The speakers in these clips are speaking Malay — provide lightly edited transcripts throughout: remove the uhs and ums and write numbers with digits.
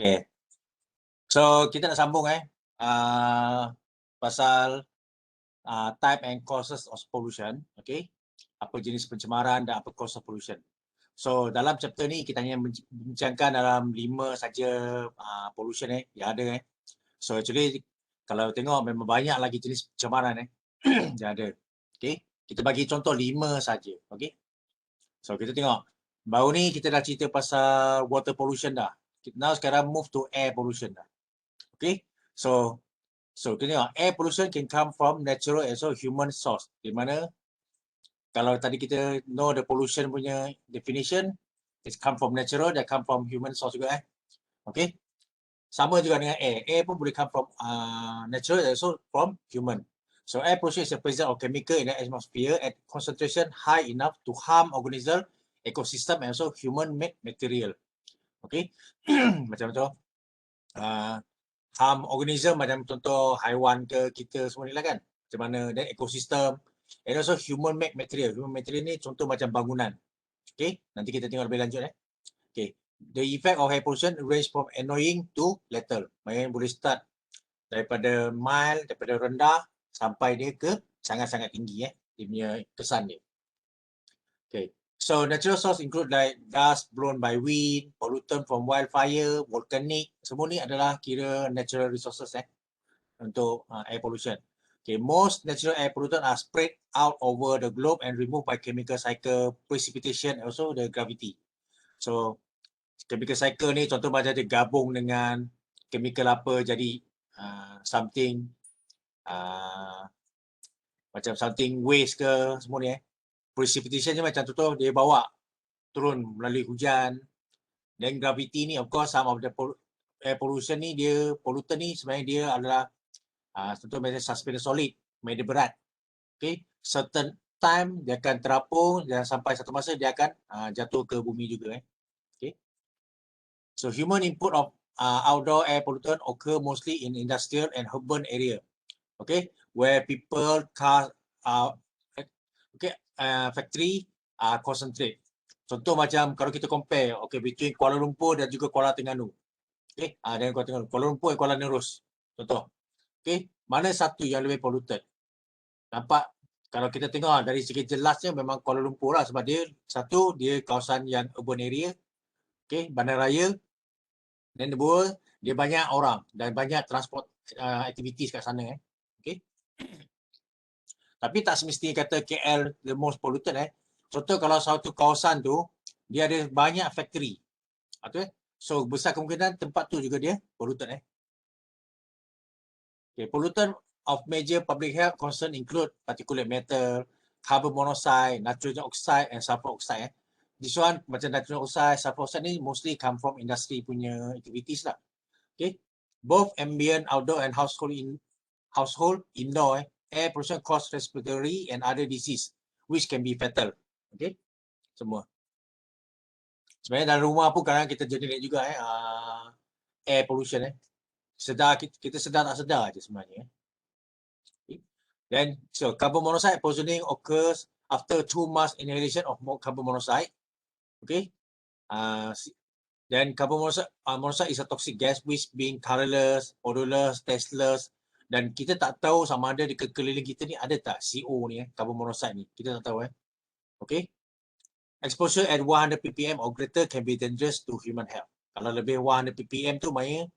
Okay. So kita nak sambung pasal type and causes of pollution. Okay. Apa jenis pencemaran dan apa cause of pollution. So dalam chapter ni kita hanya bincangkan dalam 5 saja pollution yang ada So actually kalau tengok memang banyak lagi jenis pencemaran yang ada. Okay. Kita bagi contoh 5 saja. Okay. So kita tengok baru ni kita dah cerita pasal water pollution dah. Now sekarang move to air pollution dah. Okay. So kita tengok air pollution can come from natural and also human source. Di mana kalau tadi kita know the pollution punya definition, it come from natural, that come from human source juga Okay. Sama juga dengan air. Air pun boleh come from natural and also from human. So air pollution is a presence of chemical in the atmosphere at concentration high enough to harm organism, ecosystem and also human made material. Okay. Macam tu. Harm organism macam contoh haiwan ke kita semua ni lah kan. Macam mana dan ekosistem. And also human made material. Human material ni contoh macam bangunan. Okay. Nanti kita tengok lebih lanjut Okay. The effect of air pollution range from annoying to lethal. Maksudnya boleh start daripada mild, daripada rendah sampai dia ke sangat-sangat tinggi dia punya kesan dia. Okay. So natural source include like dust blown by wind, pollutant from wildfire, volcanic. Semua ni adalah kira natural resources untuk air pollution. Okay, most natural air pollutant are spread out over the globe and removed by chemical cycle, precipitation, and also the gravity. So chemical cycle ni contoh macam dia gabung dengan chemical apa jadi something macam something waste ke semua ni precipitation je macam tu dia bawa turun melalui hujan. Dan gravity ni of course some of the air pollution ni dia pollutant ni sebenarnya dia adalah contoh macam suspended solid, media berat. Okay, certain time dia akan terapung dan sampai satu masa dia akan jatuh ke bumi juga Okay. So human input of outdoor air pollutant occur mostly in industrial and urban area. Okay, where people, cars, factory concentrate. Contoh macam kalau kita compare between Kuala Lumpur dan juga Kuala Terengganu. Okay, dan Kuala Terengganu. Kuala Lumpur dan Kuala Nerus. Contoh. Okay, mana satu yang lebih polluted? Nampak kalau kita tengok dari segi jelasnya memang Kuala Lumpur lah sebab dia satu dia kawasan yang urban area. Okay, bandaraya. Dan kedua dia banyak orang dan banyak transport activities kat sana Okay. Tapi tak semestinya kata KL the most polluted Contoh kalau satu kawasan tu dia ada banyak factory. Okay. So besar kemungkinan tempat tu juga dia polluted Okay, pollutant of major public health concern include particulate matter, carbon monoxide, nitrogen oxide and sulfur oxide This one macam nitrogen oxide, sulfur oxide ni mostly come from industry punya activities lah. Okay. Both ambient, outdoor and household indoor air pollution cause respiratory and other disease which can be fatal. Okay. Semua. Sebenarnya dalam rumah pun kadang kita generate juga air pollution Sedar kita sedar tak sedar je sebenarnya. Okay. Then so carbon monoxide poisoning occurs after 2 months inhalation of carbon monoxide. Okay. Then carbon monoxide is a toxic gas which being colorless, odorless, tasteless dan kita tak tahu sama ada di keliling kita ni ada tak CO ni carbon monoxide ni. Kita tak tahu Okay. Exposure at 100 ppm or greater can be dangerous to human health. Kalau lebih 100 ppm tu maknanya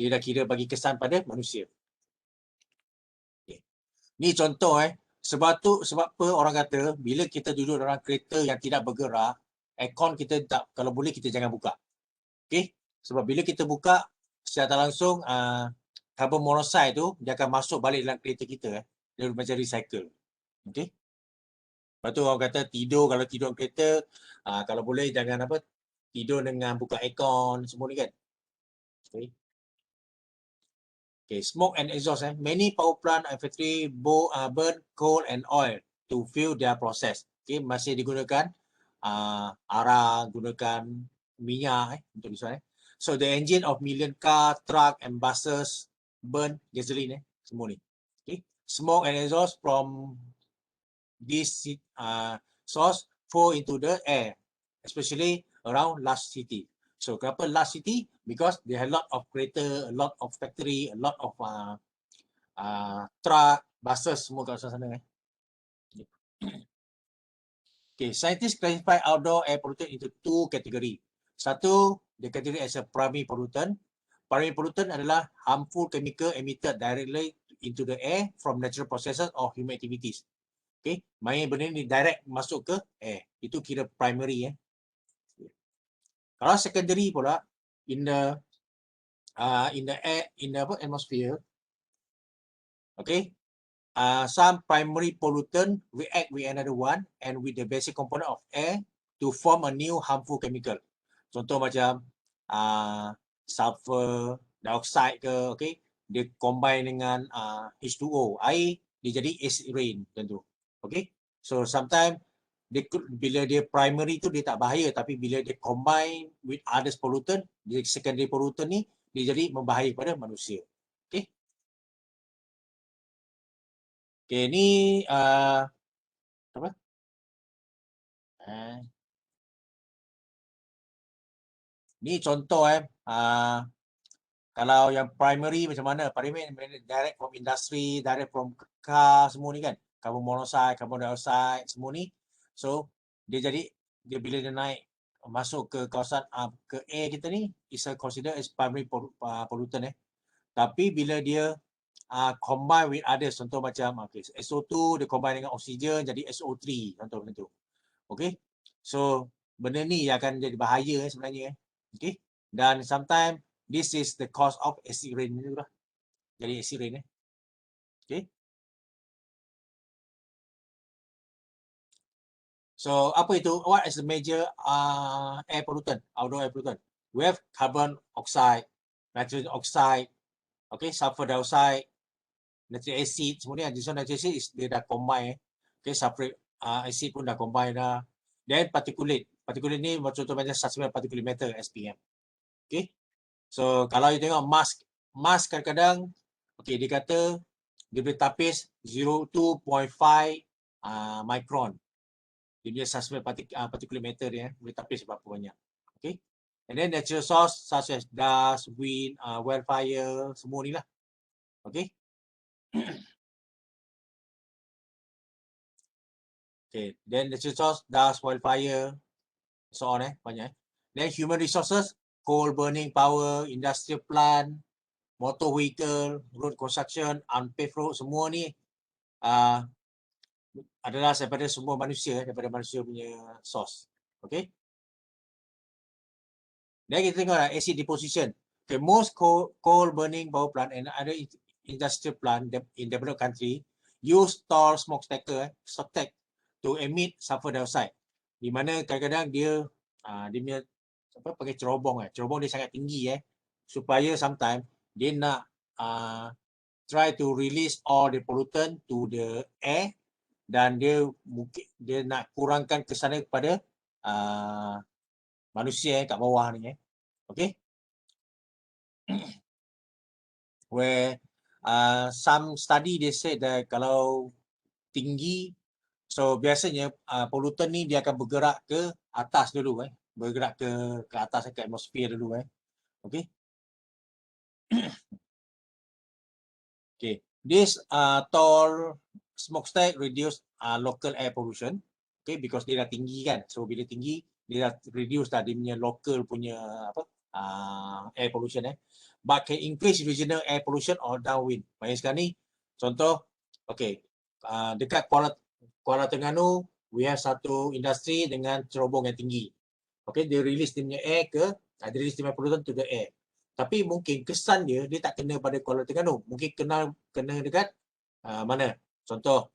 dia dah kira bagi kesan pada manusia. Okay. Ni contoh sebab apa orang kata bila kita duduk dalam kereta yang tidak bergerak, aircon kita tak, kalau boleh kita jangan buka. Okay. Sebab bila kita buka secara langsung carbon monoxide tu dia akan masuk balik dalam kereta kita dia macam recycle. Okay. Lepas tu orang kata kalau tidur kereta kalau boleh jangan tidur dengan buka aircon semua ni kan. Okay. Okay, smoke and exhaust many power plant and factory burn coal and oil to fuel their process. Okay, masih digunakan arang, gunakan minyak untuk this So the engine of million car, truck and buses burn gasoline semua ni. Okay. Smoke and exhaust from this source flow into the air, especially around large city. So kenapa large city? Because they have a lot of crater, a lot of factory, a lot of truck, buses semua kat sana. Okay, scientists classify outdoor air pollutant into two category. Satu, the category as a primary pollutant. Primary pollutant adalah harmful chemical emitted directly into the air from natural processes or human activities. Okay, main benda ni direct masuk ke air. Itu kira primary. Kalau secondary pula, in the air, in the atmosphere, okay, some primary pollutant react with another one and with the basic component of air to form a new harmful chemical. Contoh macam sulfur dioxide ke, okay, dia combine dengan H2O, air, dia jadi acid rain tentu. Okay, so sometimes bila dia primary tu dia tak bahaya, tapi bila dia combine with other pollutant, dia secondary pollutant ni dia jadi membahaya kepada manusia. Okay. Okay, ni apa? Ni contoh kalau yang primary macam mana? Primary direct from industry, direct from car semua ni kan. Carbon monoxide, carbon dioxide semua ni. So dia jadi bila dia naik masuk ke kawasan ke air kita ni, is considered as primary pollutant. Tapi bila dia combine with others, contoh macam SO2 dia combine dengan oksigen jadi SO3, contoh macam tu. Okay, so benda ni yang akan jadi bahaya sebenarnya. Okay, dan sometimes this is the cause of acid rain ni lah. Jadi acid rain Okay. So apa itu? What is the major air pollutant, outdoor air pollutant? We have carbon oxide, nitrogen oxide, okay, sulfur dioxide, nitric acid, semua ni. This one nitric acid is dia dah combine. Okay, sulfuric acid pun dah combine dah. Then particulate. Particulate ni contoh macam suspended particulate matter, SPM. Okay. So kalau you tengok mask kadang-kadang, okay, dia kata dia boleh tapis 2.5 micron. Dia punya suspended particulate matter dia boleh tapis berapa banyak. Okay. And then natural source such as dust, wind, wildfire, semua ni lah. Okay. Okay. Then natural source, dust, wildfire, so on banyak. Then human resources, coal burning power, industrial plant, motor vehicle, road construction, unpaved road, semua ni adalah daripada semua manusia, daripada manusia punya source. Okay. Dan kita tengok acid deposition. Okay, most coal burning power plant and other industrial plant in developed country use tall smoke stack to emit sulfur dioxide. Di mana kadang-kadang dia punya pakai cerobong cerobong dia sangat tinggi supaya sometimes dia nak try to release all the pollutant to the air, dan dia mungkin dia nak kurangkan kesan kepada manusia kat bawah ni okay. Where some study they said that kalau tinggi, so biasanya pollutant ni dia akan bergerak ke atas dulu bergerak ke atas ke atmosphere dulu okay. Okay, this tall smokestack reduce local air pollution, okay, because dia dah tinggi kan. So bila tinggi dia dah reduce dia punya local punya air pollution but can increase regional air pollution or downwind. Macam sekarang ni contoh, okay, dekat Kuala Terengganu we have satu industri dengan cerobong yang tinggi. Okay, dia release dia punya air dia release dia punya pollutant to the air. Tapi mungkin kesan dia tak kena pada Kuala Terengganu, mungkin kena dekat mana? Contoh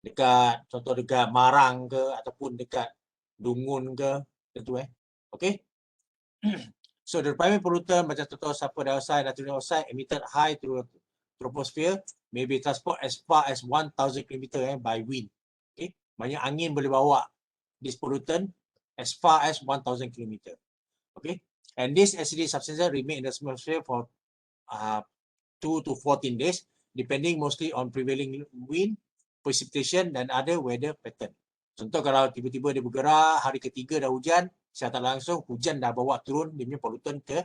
dekat Marang ke ataupun dekat Dungun ke, tentu okay. So the primary pollutant macam contoh sulfur dioxide, nitrogen oxide emitted high to troposphere may be transport as far as 1,000 km by wind. Okay, banyak angin boleh bawa this pollutant as far as 1,000 km. Okay. And this acidic substances remain in the atmosphere for 2 to 14 days, depending mostly on prevailing wind, precipitation dan other weather pattern. Contoh kalau tiba-tiba dia bergerak, hari ketiga dah hujan, secara tak langsung hujan dah bawa turun dia punya pollutant ke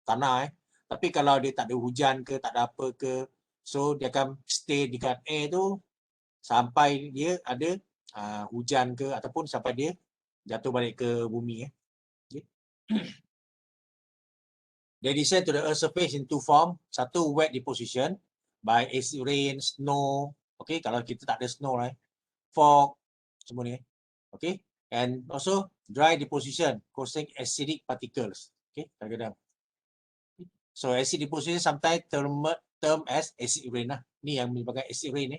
tanah Tapi kalau dia tak ada hujan ke, tak ada apa ke, so dia akan stay dekat air tu sampai dia ada hujan ke ataupun sampai dia jatuh balik ke bumi Okay. They descend to the earth surface in two form. Satu wet deposition by acid rain, snow. Okay, kalau kita tak ada snow fog, semua ni. Okay, and also dry deposition causing acidic particles. Okay, kadang-kadang. So acid deposition sometimes term as acid rain lah. Ni yang menyebabkan acid rain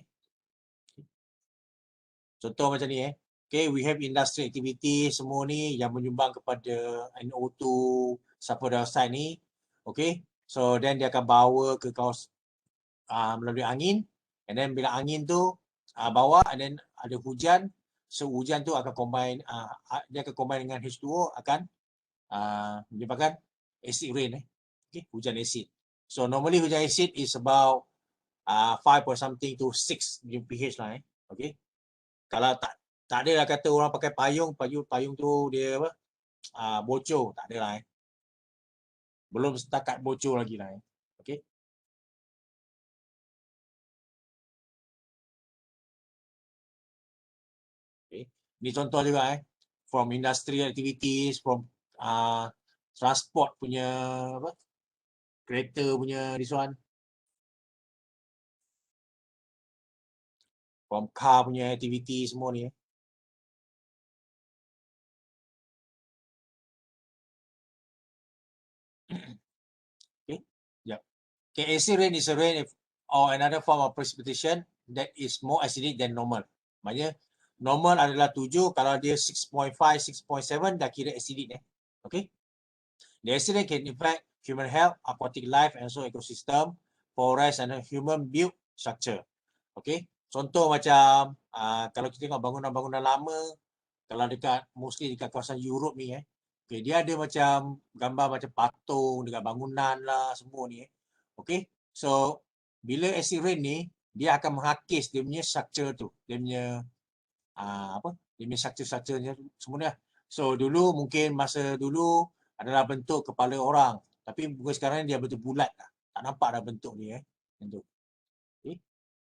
Contoh macam ni Okay, we have industry activity semua ni yang menyumbang kepada NO2, sulfur dioxide ni. Okay, so then dia akan bawa ke kawasan melalui angin, and then bila angin tu bawa, and then ada hujan, so hujan tu akan combine, dia akan combine dengan H2O, akan menyebabkan acid rain Okay, hujan asid. So normally hujan asid is about 5 point something to 6 pH lah Okay. Kalau tak ada lah kata orang pakai payung tu dia apa bocor, tak ada lah belum setakat bocor lagi lah Okay. Okay. Ni contoh juga from industrial activities, from transport punya apa kereta punya this one, from car punya activity semua ni Okay. Yep. Okay, acid rain is a rain or another form of precipitation that is more acidic than normal. Maknanya normal adalah 7, kalau dia 6.5, 6.7 dah kira acidic Okay. The acid rain can impact human health, aquatic life and also ecosystem, forest and human built structure. Okay. Contoh macam kalau kita tengok bangunan-bangunan lama, kalau dekat mostly dekat kawasan Europe ni okay, dia ada macam gambar macam patung dekat bangunan lah semua ni Okay. So bila acid rain ni dia akan menghakis dia punya structure tu, dia punya apa? Dia punya structure-structurenya semua ni So dulu mungkin masa dulu adalah bentuk kepala orang, tapi bukan sekarang dia bentuk bulat lah. Tak nampak dah bentuk ni bentuk. Okay.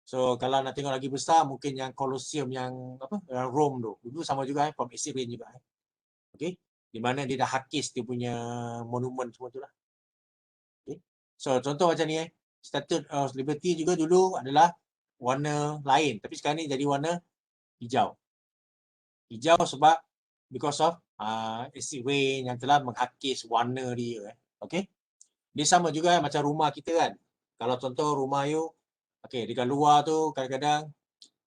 So kalau nak tengok lagi besar mungkin yang Colosseum yang apa? Yang Rome tu. Dulu sama juga from acid rain juga Okay. Di mana dia dah hakis dia punya monumen semua tu lah. Okay. So contoh macam ni Statue of Liberty juga dulu adalah warna lain, tapi sekarang ni jadi warna hijau. Hijau sebab because of acid rain yang telah menghakis warna dia Okay. Dia sama juga macam rumah kita kan. Kalau contoh rumah you okay, dekat luar tu kadang-kadang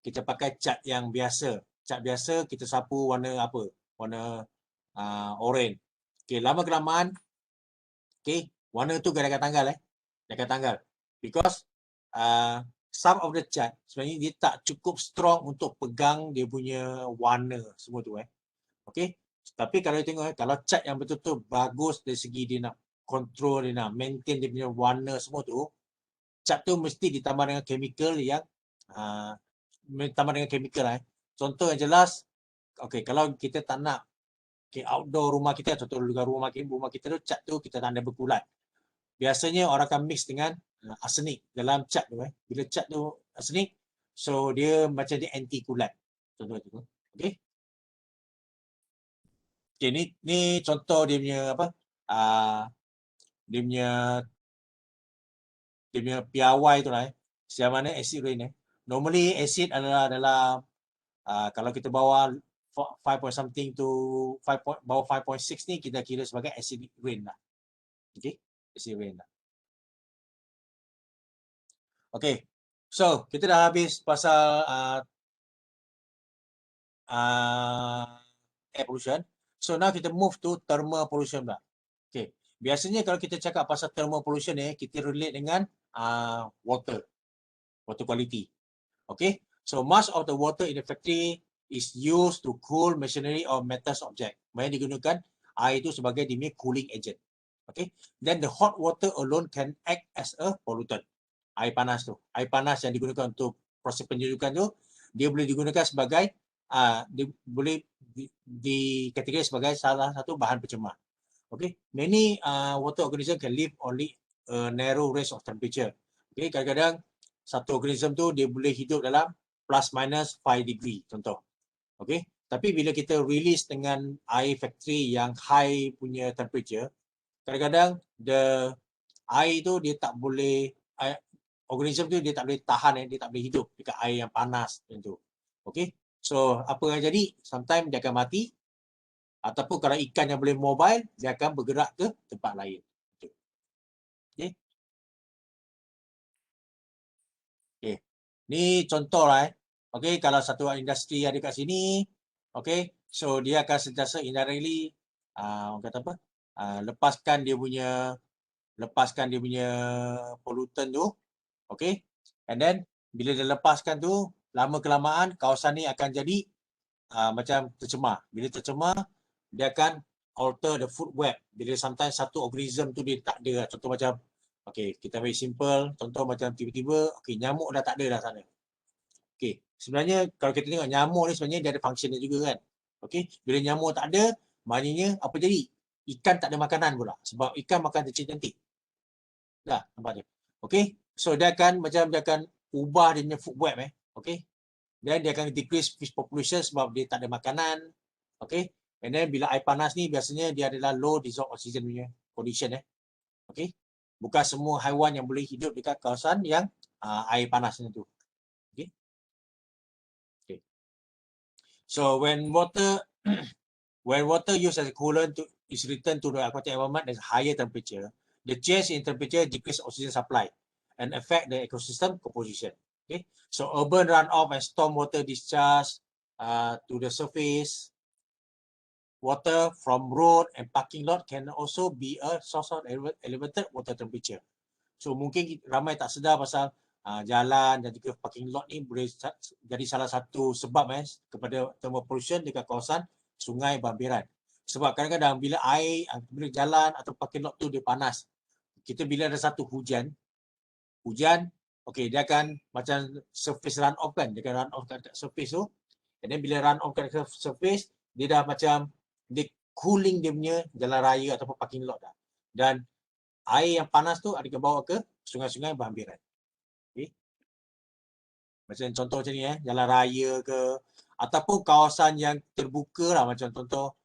kita pakai cat yang biasa. Cat biasa kita sapu warna apa? Warna oren. Okay, lama kelamaan okay, warna tu dia akan tanggal dia akan tanggal. Because some of the cat sebenarnya dia tak cukup strong untuk pegang dia punya warna semua tu Okay. Tapi kalau tengok kalau cat yang betul-betul bagus dari segi dia nak control, dia nak maintain dia punya warna semua tu, cat tu mesti ditambah dengan chemical yang ditambah dengan chemical Contoh yang jelas, okay, kalau kita tak nak okay, outdoor rumah kita, contoh rumah kita tu cat tu kita tak ada berkulat. Biasanya orang akan mix dengan arsenik dalam cat tu Bila cat tu arsenik, so dia macam dia anti kulat. Contoh tu. Okay. Okay, ni contoh dia punya apa? Dia punya piawai tu lah Siapa mana acid rain Normally acid adalah dalam kalau kita bawa 5 point something to 5 point, bawah 5.6 ni kita kira sebagai acidic rain lah. Okay, acid rain lah. Okay, so kita dah habis pasal air pollution. So now kita move to thermal pollution pula. Okay, biasanya kalau kita cakap pasal thermal pollution kita relate dengan water quality. Okay, so much of the water in the factory is used to cool machinery or metals object. Maksudnya digunakan air itu sebagai dia cooling agent. Okay, then the hot water alone can act as a pollutant. Air panas tu, air panas yang digunakan untuk proses penyejukan tu, dia boleh digunakan sebagai dia boleh dikategori sebagai salah satu bahan pencemar. Okay, many water organism can live only a narrow range of temperature. Okay, kadang-kadang satu organism tu dia boleh hidup dalam plus minus 5 degree contoh. Okay, tapi bila kita release dengan air factory yang high punya temperature, kadang-kadang air tu dia tak boleh, organism tu dia tak boleh tahan, dia tak boleh hidup dekat air yang panas macam tu. Okay, so apa yang jadi, sometimes dia akan mati, ataupun kalau ikan yang boleh mobile, dia akan bergerak ke tempat lain. Okay. Okay. Ni contoh lah. Okay, kalau satu industri ada kat sini, okay, so dia akan sentiasa indirectly, orang kata apa, lepaskan dia punya pollutant tu, okay, and then bila dia lepaskan tu, lama kelamaan kawasan ni akan jadi macam tercemar. Bila tercemar, dia akan alter the food web. Bila sometimes satu organism tu dia tak ada. Contoh macam, okay, kita ambil simple. Contoh macam tiba-tiba, okay, nyamuk dah tak ada dah sana. Okay, sebenarnya kalau kita tengok nyamuk ni sebenarnya dia ada function dia juga kan. Okay, bila nyamuk tak ada, maknanya apa jadi? Ikan tak ada makanan pula. Sebab ikan makan tercik-cantik. Dah, nampak je. Okay, so dia akan ubah dia punya food web Okay, dan dia akan decrease fish population sebab dia tak ada makanan. Okay, and then bila air panas ni biasanya dia adalah low dissolved oxygen punya condition Okay, bukan semua haiwan yang boleh hidup dekat kawasan yang air panas tu. Okay. Okay. So when water used as a coolant is returned to the aquatic environment at higher temperature, the change in temperature decrease oxygen supply and affect the ecosystem composition. Okay, so urban runoff and stormwater discharge to the surface water from road and parking lot can also be a source of elevated water temperature. So mungkin ramai tak sedar pasal jalan dan juga parking lot ni boleh jadi salah satu sebab kepada thermal pollution dekat kawasan Sungai Bambiran. Sebab kadang-kadang bila bila jalan atau parking lot tu dia panas, kita bila ada satu hujan, okay, dia akan macam surface run off kan, dia akan run off kat surface tu, and then bila run off kat surface, dia dah macam dia cooling dia punya jalan raya ataupun parking lot dah. Dan air yang panas tu akan bawa ke sungai-sungai Bambiran. Okay. Macam contoh macam ni jalan raya ke, ataupun kawasan yang terbuka lah, macam contoh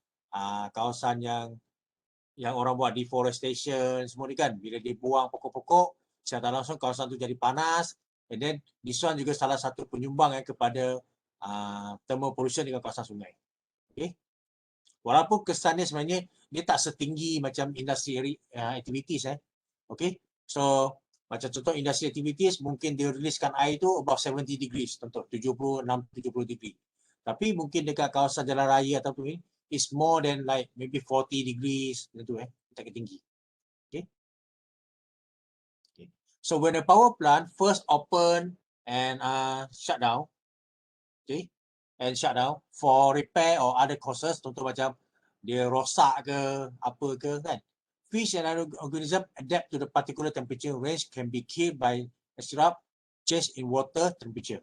kawasan yang orang buat deforestation semua ni kan, bila dia buang pokok-pokok, secara langsung kawasan tu jadi panas, and then this one juga salah satu penyumbang kepada thermal pollution dengan kawasan sungai. Okay. Walaupun kesannya sebenarnya dia tak setinggi macam industri activities Okay. So macam contoh industri activities mungkin dia riliskan air tu about 70 degrees, contoh 76-70 degree. Tapi mungkin dekat kawasan jalan raya ataupun is more than like maybe 40 degrees macam tu tak tinggi. Okay. Okay. So when a power plant first open and shut down, okay, and shut down for repair or other causes, contoh macam dia rosak ke apa ke kan, fish and other organism adapt to the particular temperature range can be killed by a sharp change in water temperature.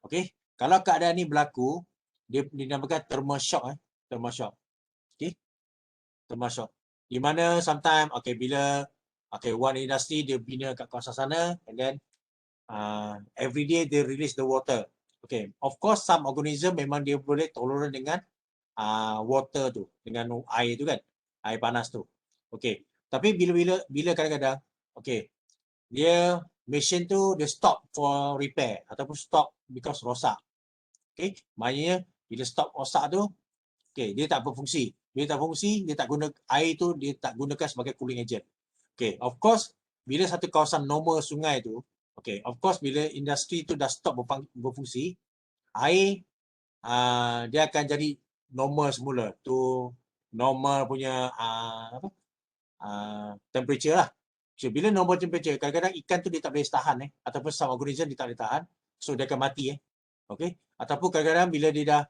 Okay, kalau keadaan ni berlaku, dia dinamakan thermal shock thermal shock. Okay, thermal shock. Di mana sometimes bila one industry dia bina kat kawasan sana, and then every day they release the water. Okay, of course some organism memang dia boleh tolerant dengan water tu, dengan air tu kan, air panas tu. Okay, tapi bila kadang-kadang dia mesin tu dia stop for repair ataupun stop because rosak. Okay, maknanya bila stop rosak tu, dia tak berfungsi. Bila tak fungsi, dia tak guna air tu, dia tak gunakan sebagai cooling agent. Okay, of course bila satu kawasan normal sungai tu, of course bila industri tu dah stop berfungsi, air dia akan jadi normal semula. Tu normal punya temperature lah. So bila normal temperature, kadang-kadang ikan tu dia tak boleh tahan ataupun some organism dia tak boleh tahan, so dia akan mati Okay, ataupun kadang-kadang bila dia dah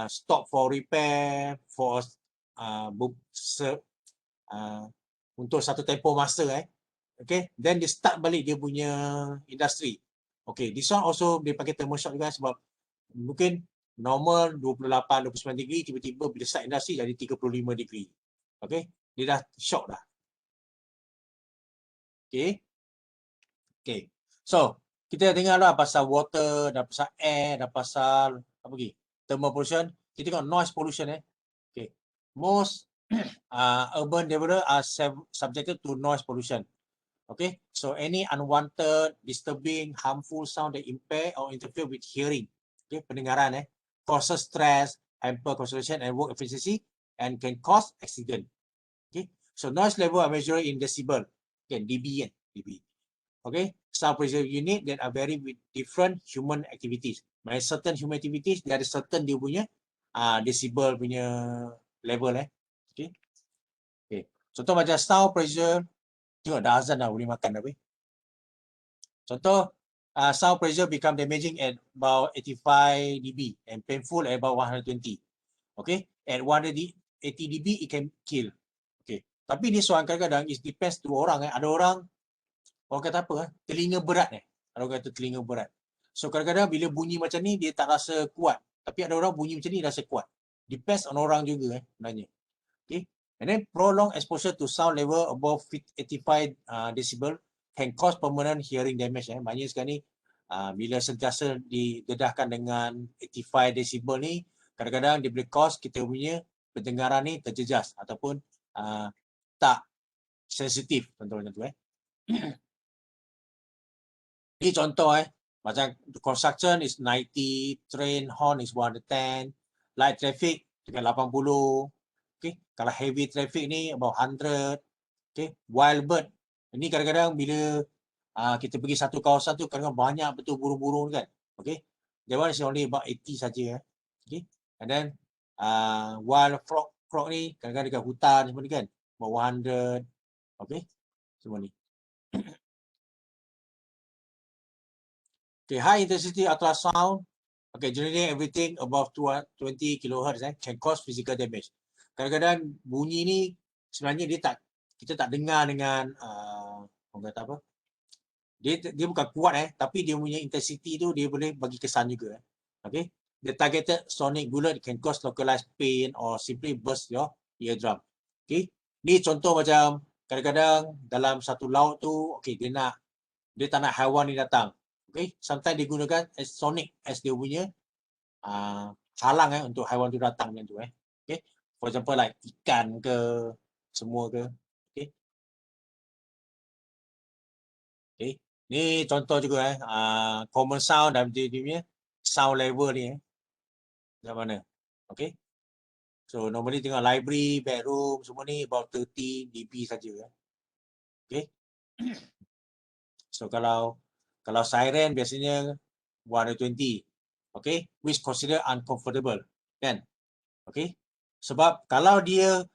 stop for repair for untuk satu tempoh masa okay, then dia start balik dia punya industri. Okay, this one also dia pakai thermal shock juga sebab mungkin normal 28, 29 degree, tiba-tiba bila start industri jadi 35 degree. Okay, dia dah shock dah. Okay. Okay. So, kita dengar lah pasal water, dah pasal air, dah pasal apa lagi? Thermal pollution. Kita tengok noise pollution Okay. Most urban developers are subjected to noise pollution. Okay. So any unwanted, disturbing, harmful sound that impair or interfere with hearing. Okay, pendengaran causes stress, hamper concentration and work efficiency, and can cause accident. Okay. So noise level are measured in decibel. Okay, dB dB. Okay, sound pressure unit that are vary with different human activities. By certain human activities, there ada certain dia punya decibel punya level Okay. Okay. Contoh macam sound pressure, tengok dah azan dah boleh makan dah. Contoh, sound pressure become damaging at about 85 dB and painful at about 120. Okay, at 180 dB it can kill. Okay, tapi ni soal kadang-kadang it depends to orang. Ada orang kata apa? Telinga berat Ada orang kata telinga berat. So kadang-kadang bila bunyi macam ni dia tak rasa kuat. Tapi ada orang bunyi macam ni rasa kuat. Depends on orang juga sebenarnya. Okay. And then prolonged exposure to sound level above 85 decibel can cause permanent hearing damage. Maknanya sekarang ni bila sentiasa didedahkan dengan 85 decibel ni, kadang-kadang dia boleh cause kita punya pendengaran ni terjejas ataupun tak sensitif. Contohnya tu Ni contoh macam construction is 90, train horn is 110, light traffic dengan 80. Okay, kalau heavy traffic ni about 100. Okay, wild bird. Ini kadang-kadang bila kita pergi satu kawasan tu kadang-kadang banyak betul burung-burung kan. Okay, that one is only about 80 saja. Okay, and then wild frog ni kadang-kadang dekat hutan semua ni kan, about 100. Okay, semua ni. Okay, high intensity ultrasound. Okay, generally everything above 20 kHz can cause physical damage. Kadang-kadang bunyi ni sebenarnya kita tak dengar dengan orang kata apa? Dia bukan kuat tapi dia punya intensity tu dia boleh bagi kesan juga. Okay, the targeted sonic bullet can cause localized pain or simply burst your eardrum. Okay, ni contoh macam kadang-kadang dalam satu laut tu, okay, dia tak nak haiwan ni datang. Okay, sometimes digunakan as sonic as dia punya halang untuk haiwan tu datang macam tu Okay, for example like ikan ke semua ke. Okay. Okay. Ni contoh juga common sound dan dia punya sound level ni macam mana. Okay. So normally tengok library, bedroom semua ni about 30 dB saja. Okay. So kalau siren biasanya 120. Okay, which consider uncomfortable kan. Okay, sebab kalau dia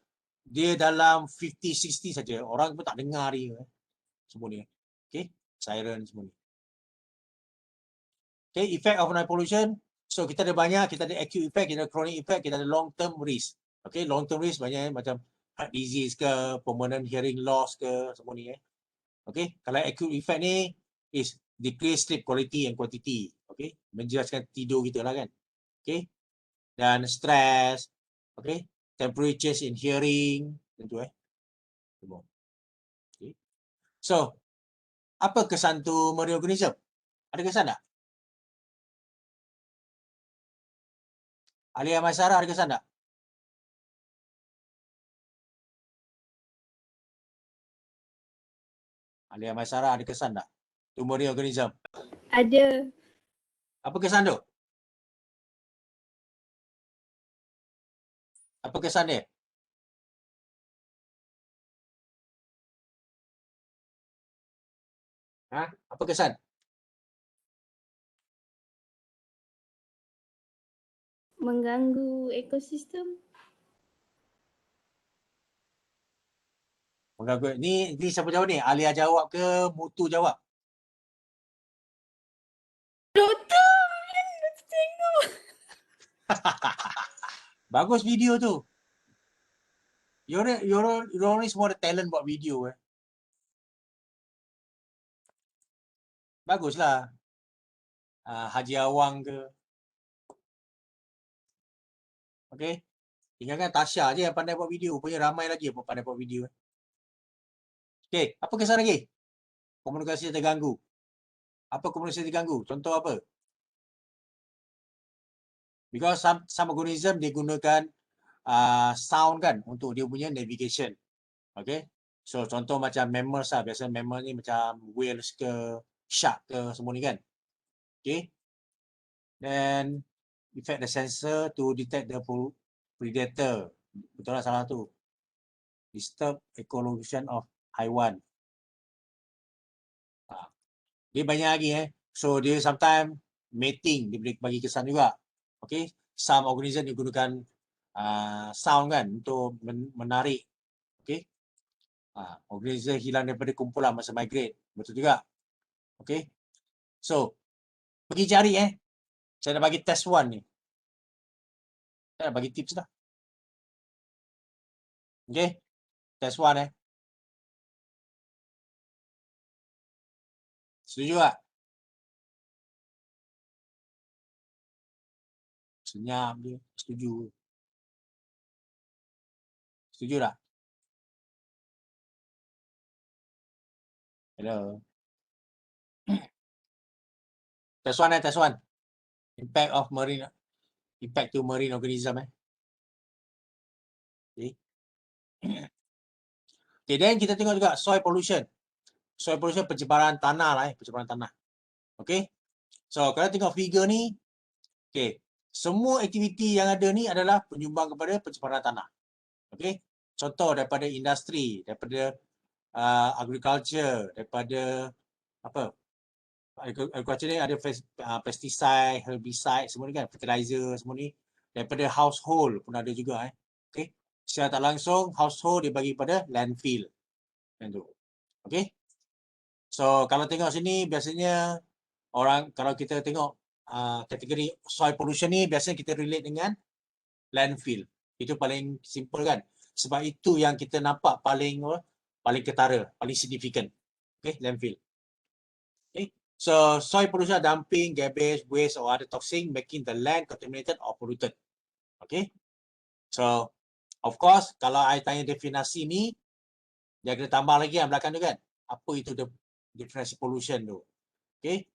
dalam 50-60 saja orang pun tak dengar dia semua ni. Okay, siren semua ni. Okay, effect of noise pollution. So kita ada banyak, kita ada acute effect, kita ada chronic effect, kita ada long term risk. Okay, long term risk banyak macam heart disease ke, permanent hearing loss ke, semua ni Okay, kalau acute effect ni is decrease sleep quality and quantity. Okay, menjelaskan tidur kita lah kan. Okay, dan stress. Okay, temperatures in hearing. Tentu Okay. So, apa kesan tumor organism? Ada kesan tak? Alia Maisara ada kesan tak? Alia Maisara ada kesan tak? Tumor organism. Ada. Apa kesan tu? Apa kesan dia? Apa kesan? Mengganggu ekosistem. Mengganggu. Ni siapa jawab ni? Alia jawab ke Mutu jawab? Doktor, tengok. Bagus video tu. You're ni semua ada talent buat video Baguslah. Haji Awang ke. Okay. Tinggalkan Tasha je yang pandai buat video. Punya ramai lagi yang pandai buat video. Okay. Apa kesan lagi? Komunikasi terganggu. Apa komunikasi terganggu? Contoh apa? Because some organism dia gunakan sound kan untuk dia punya navigation. Okay. So contoh macam mammals lah. Biasa mammal ni macam whales ke, shark ke semua ni kan. Okay. Then effect the sensor to detect the predator. Betul lah salah tu. Disturb ecolocation of haiwan. Dia banyak lagi So dia sometimes mating, dia boleh bagi kesan juga. Okay. Some organism dia gunakan sound kan untuk menarik. Okay. Organism hilang daripada kumpulan masa migrate. Betul juga. Okay. So pergi cari saya dah bagi test 1 ni. Saya dah bagi tips dah. Okay. Test 1 Setuju tak? Senyap dia. Setuju. Setuju tak? Hello. Test 1 test 1. Impact of marine, impact to marine organism Okay. Okay, then kita tengok juga soil pollution. Soil pollution pencemaran tanah lah pencemaran tanah. Okay. So kalau tengok figure ni, okay, semua aktiviti yang ada ni adalah penyumbang kepada pencemaran tanah. Okay. Contoh daripada industri, daripada agriculture, daripada apa? Agriculture ni ada pesticide, herbicide semua ni kan, fertilizer semua ni. Daripada household pun ada juga Okay. Secara tak langsung household dia bagi pada landfill. Macam tu. Okay. So kalau tengok sini biasanya orang kalau kita tengok kategori soil pollution ni biasanya kita relate dengan landfill. Itu paling simple kan. Sebab itu yang kita nampak paling ketara, paling significant. Okay, landfill. Okay. So soil pollution dumping, garbage, waste or other toxin making the land contaminated or polluted. Okay. So of course kalau I tanya definisi ni dia kena tambah lagi yang belakang tu kan. Apa itu definisi pollution tu? Okay.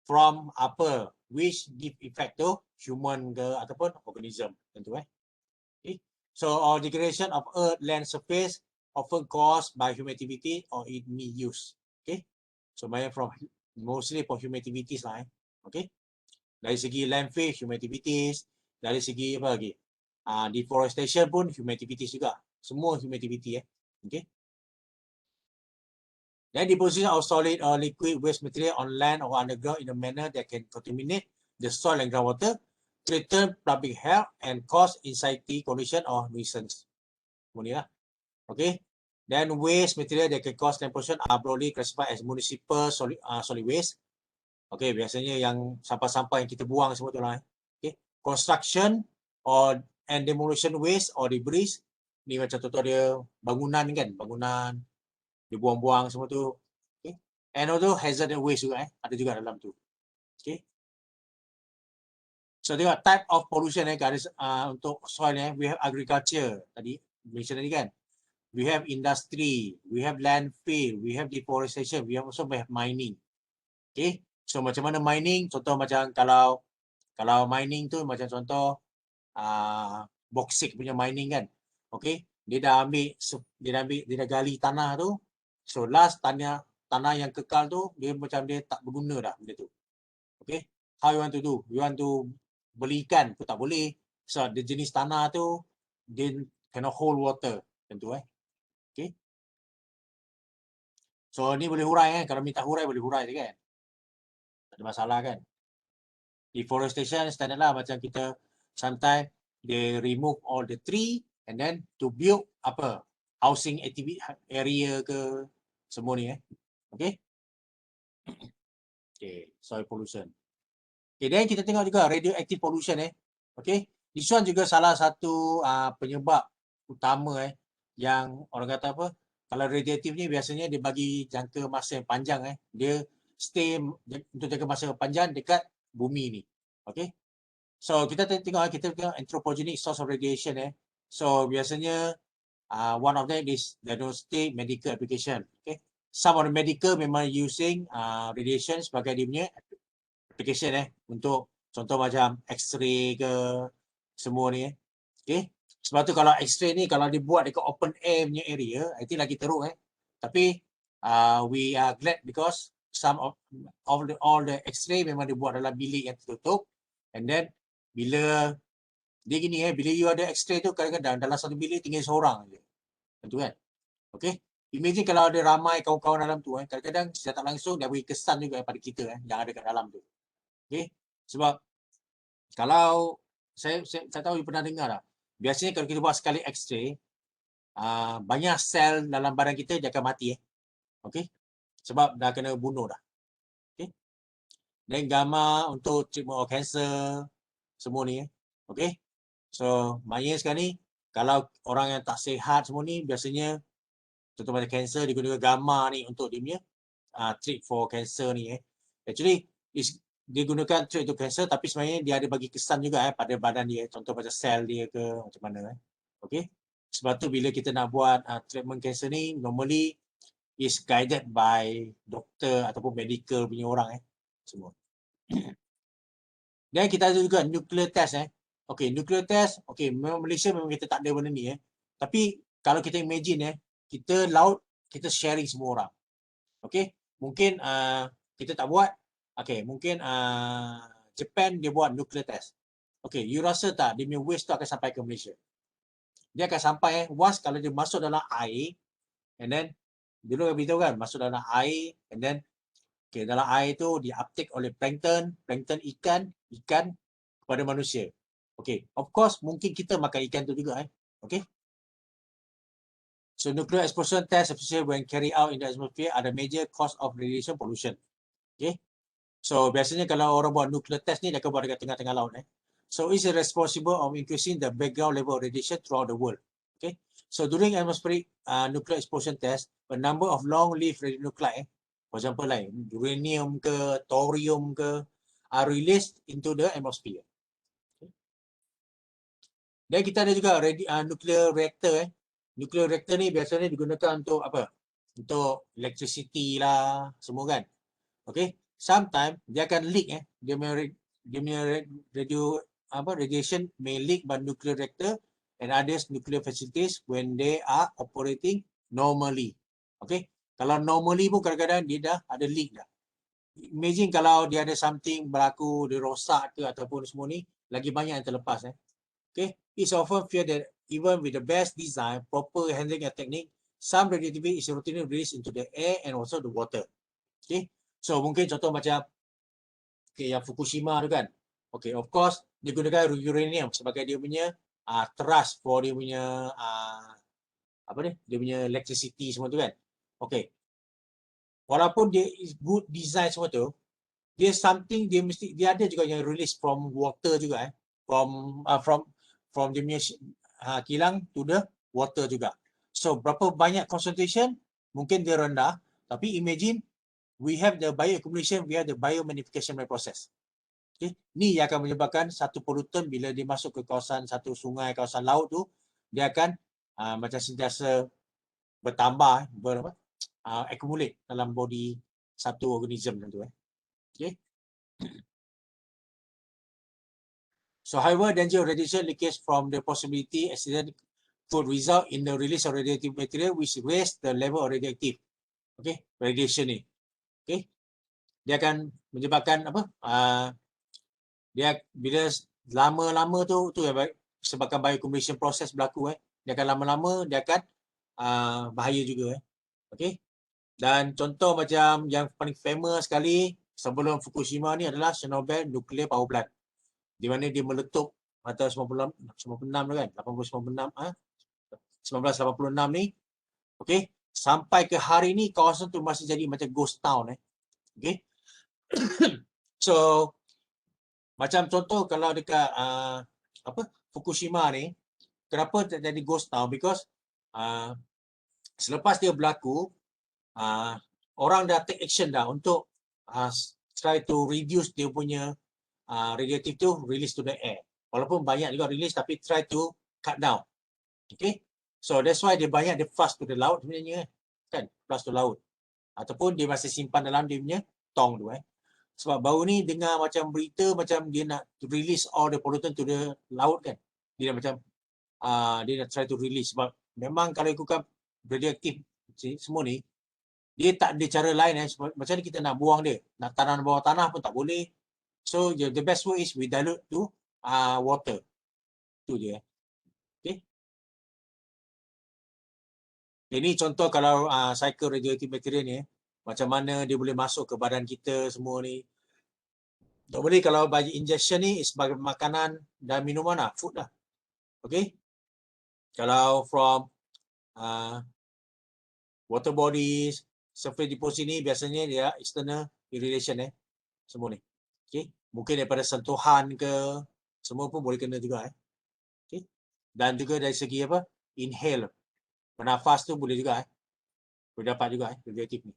From apa? Which give effect to human ke ataupun organism. Tentu Okay. So our degradation of earth land surface often caused by human activity or it may use. Okay. So banyak from mostly for human activities lah Okay. Dari segi landfill human activities, dari segi apa lagi? Deforestation pun human activities juga. Semua human activity Okay. Then deposition of solid or liquid waste material on land or underground in a manner that can contaminate the soil and groundwater, threaten public health and cause anxiety, condition or nuisance. Kemudian, okay. Then waste material that can cause land pollution are broadly classified as municipal solid waste. Okay, biasanya yang sampah-sampah yang kita buang semua tu lah. Okay. Construction or and demolition waste or debris. Ni macam contoh dia bangunan kan, bangunan dia buang-buang semua tu. Okay. And also hazardous waste juga ada juga dalam tu. Okay. So tengok type of pollution garis untuk soil we have agriculture tadi mention tadi kan. We have industry, we have landfill, we have deforestation, we have also have mining. Okay. So macam mana mining? Contoh macam kalau mining tu macam contoh bauxite punya mining kan. Okay. Dia dah gali tanah tu. So last tanah yang kekal tu dia macam dia tak berguna dah benda tu. Okay. How you want to do? You want to belikan pun tak boleh. So the jenis tanah tu dia cannot hold water. Tentu Okay. So ni boleh hurai kalau minta hurai boleh hurai je kan. Tak ada masalah kan. Deforestation standard lah macam kita sometimes they remove all the tree and then to build apa housing activity area ke semua ni Okay. Okay, soil pollution. Okay, then kita tengok juga radioactive pollution Okay. This one juga salah satu penyebab utama yang orang kata apa? Kalau radioaktif ni biasanya dia bagi jangka masa yang panjang Dia stay untuk jangka masa yang panjang dekat bumi ni. Okay. So kita tengok anthropogenic source of radiation So biasanya one of them is diagnostic medical application. Okay. Some of the medical memang using radiation sebagai dia punya application untuk contoh macam X-ray ke semua ni Okay. Sebab tu kalau X-ray ni kalau dibuat dekat open air punya area, I think lagi teruk Tapi we are glad because some of all the X-ray memang dibuat dalam bilik yang tertutup, and then bila dia gini bila you ada X-ray tu kadang-kadang dalam satu bilik tinggal seorang je. Betul kan? Okay. Imagine kalau ada ramai kawan-kawan dalam tu kadang-kadang secara tak langsung dia beri kesan juga pada kita yang ada kat dalam tu. Okay. Sebab kalau saya tahu you pernah dengar tak? Biasanya kalau kita buat sekali X-ray, banyak sel dalam badan kita dia akan mati Okay. Sebab dah kena bunuh dah. Okay. Dan gamma untuk treatment of cancer semua ni Okay. So, maknanya sekarang ni kalau orang yang tak sihat semua ni biasanya contoh macam cancer dia guna gamma ni untuk dia punya treat for cancer ni Actually dia gunakan treat untuk cancer tapi sebenarnya dia ada bagi kesan juga pada badan dia, contoh macam sel dia ke macam mana Okay. Sebab tu bila kita nak buat treatment cancer ni normally is guided by doktor ataupun medical punya orang semua. Dan kita ada juga nuclear test Okay, nuclear test, okay, memang Malaysia memang kita tak ada benda ni Tapi kalau kita imagine kita laut, kita sharing semua orang. Okay, mungkin kita tak buat. Okay, mungkin Japan dia buat nuclear test. Okay, you rasa tak dia punya waste tu akan sampai ke Malaysia? Dia akan sampai once kalau dia masuk dalam air, and then dulu kita beritahu kan masuk dalam air, and then okay, dalam air tu di uptake oleh plankton ikan kepada manusia. Okay, of course mungkin kita makan ikan tu juga Okay. So nuclear explosion test especially when carried out in the atmosphere are the major cause of radiation pollution. Okay. So biasanya kalau orang buat nuclear test ni dia akan buat dekat tengah-tengah laut So it's responsible of increasing the background level of radiation throughout the world. Okay. So during atmospheric nuclear explosion test, a number of long-lived radionuclide, for example like uranium ke, thorium ke, are released into the atmosphere. Dan kita ada juga nuclear reactor Nuclear reactor ni biasanya digunakan untuk apa? Untuk electricity lah, semua kan. Okay. Sometimes dia akan leak dia punya radiation may leak by nuclear reactor and others nuclear facilities when they are operating normally. Okay. Kalau normally pun kadang-kadang dia dah ada leak dah. Imagine kalau dia ada something berlaku, dia rosak ke ataupun semua ni, lagi banyak yang terlepas Okay. It's often feared that even with the best design, proper handling and technique, some radioactivity is routinely released into the air and also the water. Okay. So mungkin contoh macam yang Fukushima tu kan. Okay, of course dia gunakan uranium sebagai dia punya thrust for dia punya dia punya electricity semua tu kan. Okay. Walaupun dia good design semua tu, dia something dia ada juga yang release from water juga from dia punya kilang to the water juga. So berapa banyak concentration mungkin dia rendah, tapi imagine we have the bioaccumulation, we have the biomagnification process. Okay. Ni yang akan menyebabkan satu pollutant bila dia masuk ke kawasan satu sungai, kawasan laut tu, dia akan macam sentiasa bertambah, accumulate dalam body satu organism tu Okay. So however, danger of radiation leakage from the possibility accident could result in the release of radioactive material which raise the level of radioactive radiation ni. Okay. Dia akan menyebabkan dia bila lama-lama tu sebabkan bioaccumulation process berlaku dia akan lama-lama dia akan bahaya juga Okay. Dan contoh macam yang paling famous sekali sebelum Fukushima ni adalah Chernobyl Nuclear Power Plant, di mana dia meletup pada 96 kan, 1986 ni. Okay. Sampai ke hari ni kawasan tu masih jadi macam ghost town Okay. So macam contoh kalau dekat Fukushima ni, kenapa jadi ghost town? Because selepas dia berlaku, orang dah take action dah untuk try to reduce dia punya radioaktif tu release to the air. Walaupun banyak juga release tapi try to cut down. Okay. So that's why dia banyak dia flush to the laut sebenarnya kan. Flush to laut. Ataupun dia masih simpan dalam dia punya tong tu Sebab baru ni dengar macam berita macam dia nak release all the pollutant to the laut kan. Dia dah macam dia nak try to release sebab memang kalau ikutkan radioaktif semua ni dia tak ada cara lain macam ni kita nak buang dia. Nak tanam bawah tanah pun tak boleh. So the best way is we dilute to water. Tu je. Okay. Ini contoh kalau cycle radioactive material ni macam mana dia boleh masuk ke badan kita semua ni. Normally kalau bagi injection ni sebagai makanan dan minuman lah, food lah. Okay. Kalau from water bodies, surface deposit ni biasanya dia external irradiation semua ni. Okay. Mungkin daripada sentuhan ke semua pun boleh kena juga Okay. Dan juga dari segi apa? Inhale. Bernafas tu boleh juga boleh dapat juga radioaktif ni.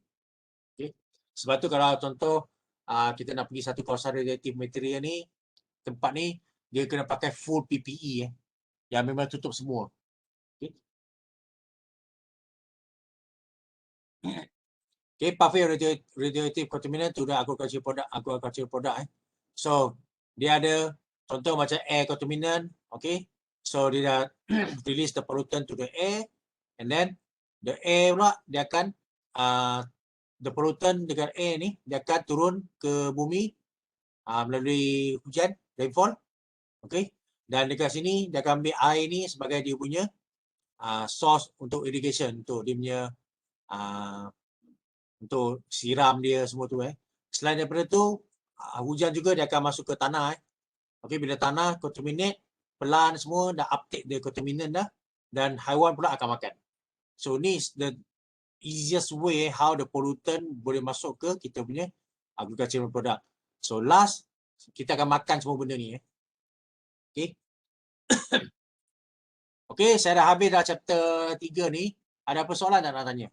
Okay. Sebab tu kalau contoh kita nak pergi satu kawasan radioaktif material ni, tempat ni dia kena pakai full PPE yang memang tutup semua. Okay. Okay, pathway radioactive contaminant to the agricultural product, So dia ada contoh macam air contaminant, okay. So dia dah release the pollutant to the air, and then the air pula dia akan the pollutant dekat air ni dia akan turun ke bumi melalui hujan, rainfall, okay. Dan dekat sini dia akan ambil air ni sebagai dia punya source untuk irrigation, untuk dia punya untuk siram dia semua tu Selain daripada tu hujan juga dia akan masuk ke tanah Okey, bila tanah contaminate pelan semua dah uptake dia contaminant dah dan haiwan pula akan makan. So ni is the easiest way how the pollutant boleh masuk ke kita punya agricultural product. So last kita akan makan semua benda ni Okey. Okey, saya dah habis dah chapter 3 ni. Ada apa soalan tak nak tanya?